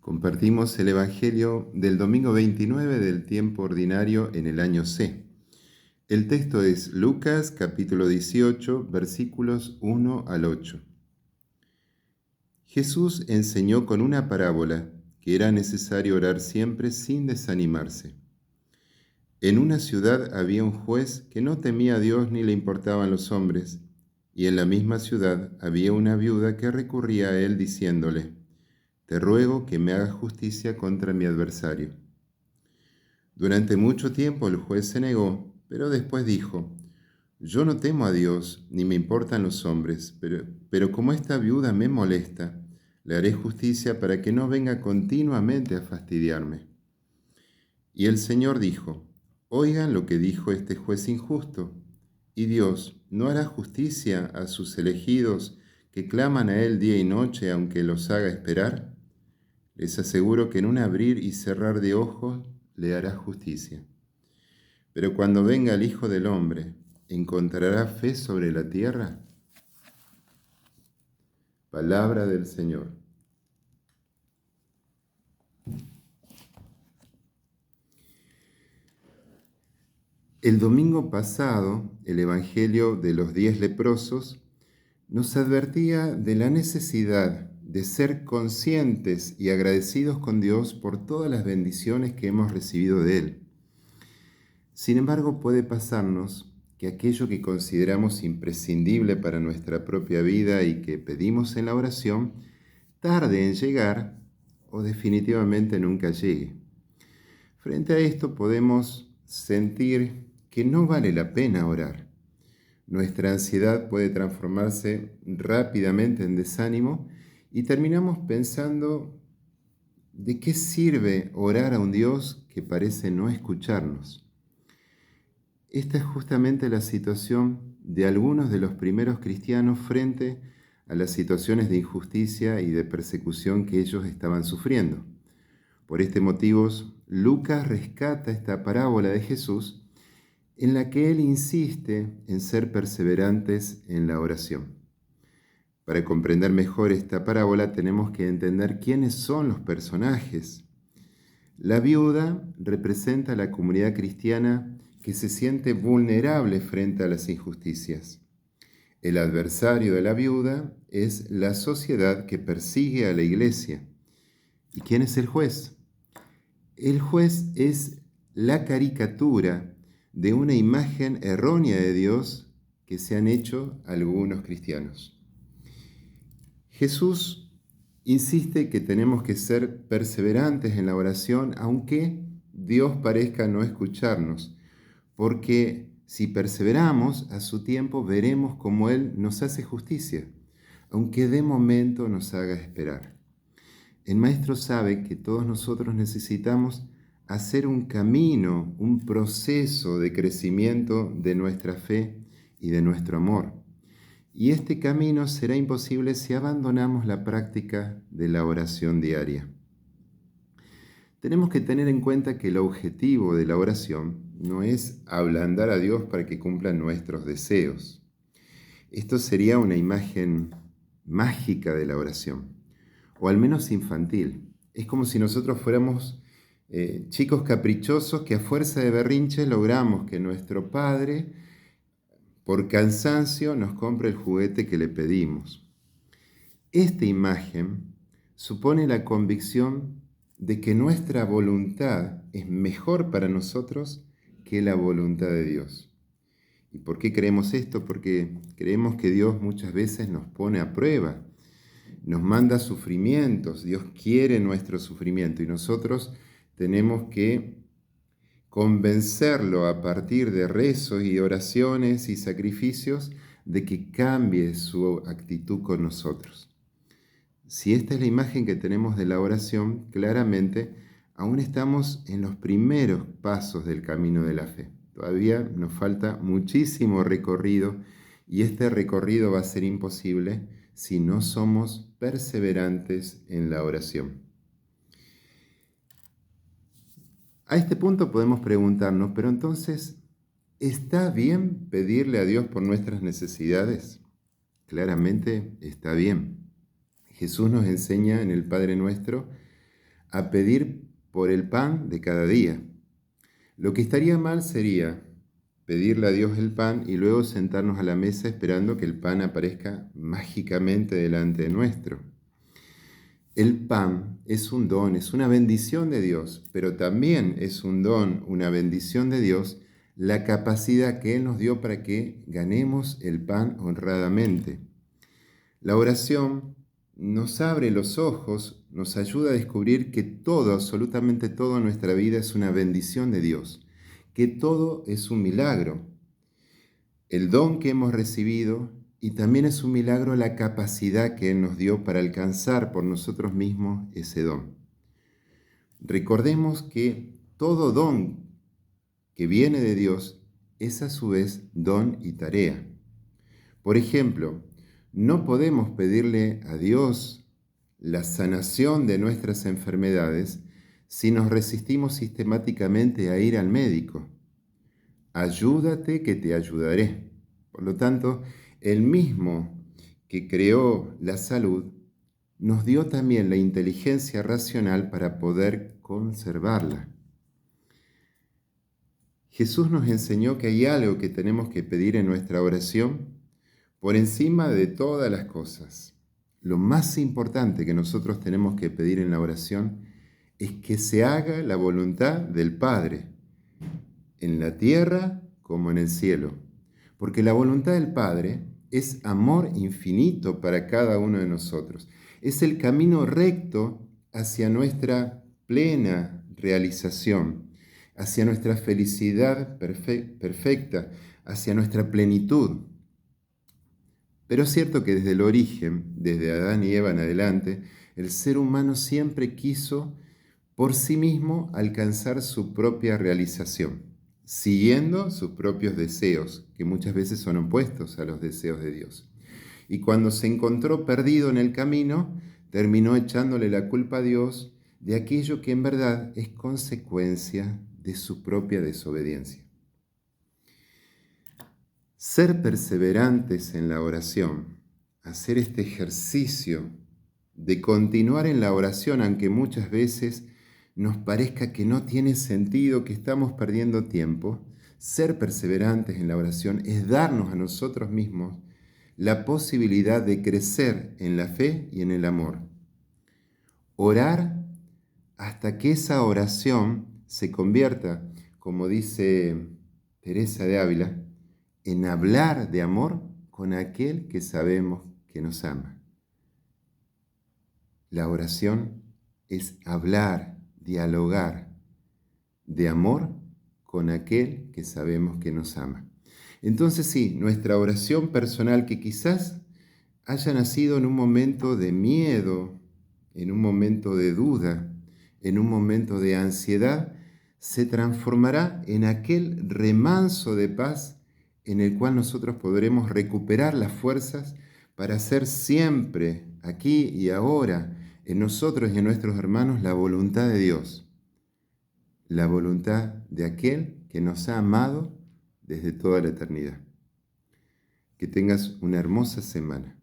Compartimos el Evangelio del domingo 29 del tiempo ordinario en el año C. El texto es Lucas capítulo 18, versículos 1 al 8. Jesús enseñó con una parábola que era necesario orar siempre sin desanimarse. En una ciudad había un juez que no temía a Dios ni le importaban los hombres, y en la misma ciudad había una viuda que recurría a él diciéndole: Te ruego que me hagas justicia contra mi adversario. Durante mucho tiempo el juez se negó, pero después dijo: Yo no temo a Dios, ni me importan los hombres, pero como esta viuda me molesta, le haré justicia para que no venga continuamente a fastidiarme. Y el Señor dijo: Oigan lo que dijo este juez injusto. ¿Y Dios no hará justicia a sus elegidos que claman a Él día y noche, aunque los haga esperar? Les aseguro que en un abrir y cerrar de ojos le hará justicia. Pero cuando venga el Hijo del Hombre, ¿encontrará fe sobre la tierra? Palabra del Señor. El domingo pasado, el Evangelio de los 10 leprosos nos advertía de la necesidad de ser conscientes y agradecidos con Dios por todas las bendiciones que hemos recibido de Él. Sin embargo, puede pasarnos que aquello que consideramos imprescindible para nuestra propia vida y que pedimos en la oración, tarde en llegar o definitivamente nunca llegue. Frente a esto podemos sentir que no vale la pena orar. Nuestra ansiedad puede transformarse rápidamente en desánimo y terminamos pensando: ¿de qué sirve orar a un Dios que parece no escucharnos? Esta es justamente la situación de algunos de los primeros cristianos frente a las situaciones de injusticia y de persecución que ellos estaban sufriendo. Por este motivo, Lucas rescata esta parábola de Jesús en la que él insiste en ser perseverantes en la oración. Para comprender mejor esta parábola tenemos que entender quiénes son los personajes. La viuda representa a la comunidad cristiana que se siente vulnerable frente a las injusticias. El adversario de la viuda es la sociedad que persigue a la iglesia. ¿Y quién es el juez? El juez es la caricatura de una imagen errónea de Dios que se han hecho algunos cristianos. Jesús insiste que tenemos que ser perseverantes en la oración, aunque Dios parezca no escucharnos, porque si perseveramos a su tiempo veremos cómo Él nos hace justicia, aunque de momento nos haga esperar. El Maestro sabe que todos nosotros necesitamos hacer un camino, un proceso de crecimiento de nuestra fe y de nuestro amor. Y este camino será imposible si abandonamos la práctica de la oración diaria. Tenemos que tener en cuenta que el objetivo de la oración no es ablandar a Dios para que cumpla nuestros deseos. Esto sería una imagen mágica de la oración, o al menos infantil. Es como si nosotros fuéramos chicos caprichosos que a fuerza de berrinches logramos que nuestro padre, por cansancio, nos compre el juguete que le pedimos. Esta imagen supone la convicción de que nuestra voluntad es mejor para nosotros que la voluntad de Dios. ¿Y por qué creemos esto? Porque creemos que Dios muchas veces nos pone a prueba, nos manda sufrimientos, Dios quiere nuestro sufrimiento y nosotros tenemos que convencerlo a partir de rezos y oraciones y sacrificios de que cambie su actitud con nosotros. Si esta es la imagen que tenemos de la oración, claramente aún estamos en los primeros pasos del camino de la fe. Todavía nos falta muchísimo recorrido y este recorrido va a ser imposible si no somos perseverantes en la oración. A este punto podemos preguntarnos, pero entonces, ¿está bien pedirle a Dios por nuestras necesidades? Claramente está bien. Jesús nos enseña en el Padre Nuestro a pedir por el pan de cada día. Lo que estaría mal sería pedirle a Dios el pan y luego sentarnos a la mesa esperando que el pan aparezca mágicamente delante de nuestro. El pan es un don, es una bendición de Dios, pero también es un don, una bendición de Dios, la capacidad que Él nos dio para que ganemos el pan honradamente. La oración nos abre los ojos, nos ayuda a descubrir que todo, absolutamente todo en nuestra vida es una bendición de Dios, que todo es un milagro. El don que hemos recibido y también es un milagro la capacidad que Él nos dio para alcanzar por nosotros mismos ese don. Recordemos que todo don que viene de Dios es a su vez don y tarea. Por ejemplo, no podemos pedirle a Dios la sanación de nuestras enfermedades si nos resistimos sistemáticamente a ir al médico. Ayúdate que te ayudaré. Por lo tanto, el mismo que creó la salud nos dio también la inteligencia racional para poder conservarla. Jesús nos enseñó que hay algo que tenemos que pedir en nuestra oración por encima de todas las cosas. Lo más importante que nosotros tenemos que pedir en la oración es que se haga la voluntad del Padre, en la tierra como en el cielo. Porque la voluntad del Padre es amor infinito para cada uno de nosotros. Es el camino recto hacia nuestra plena realización, hacia nuestra felicidad perfecta, hacia nuestra plenitud. Pero es cierto que desde el origen, desde Adán y Eva en adelante, el ser humano siempre quiso por sí mismo alcanzar su propia realización, siguiendo sus propios deseos, que muchas veces son opuestos a los deseos de Dios. Y cuando se encontró perdido en el camino, terminó echándole la culpa a Dios de aquello que en verdad es consecuencia de su propia desobediencia. Ser perseverantes en la oración, hacer este ejercicio de continuar en la oración, aunque muchas veces nos parezca que no tiene sentido, que estamos perdiendo tiempo, ser perseverantes en la oración es darnos a nosotros mismos la posibilidad de crecer en la fe y en el amor. Orar hasta que esa oración se convierta, como dice Teresa de Ávila, en hablar de amor con aquel que sabemos que nos ama. La oración es hablar, dialogar de amor con aquel que sabemos que nos ama. Entonces sí, nuestra oración personal, que quizás haya nacido en un momento de miedo, en un momento de duda, en un momento de ansiedad, se transformará en aquel remanso de paz en el cual nosotros podremos recuperar las fuerzas para hacer siempre, aquí y ahora, en nosotros y en nuestros hermanos, la voluntad de Dios, la voluntad de aquel que nos ha amado desde toda la eternidad. Que tengas una hermosa semana.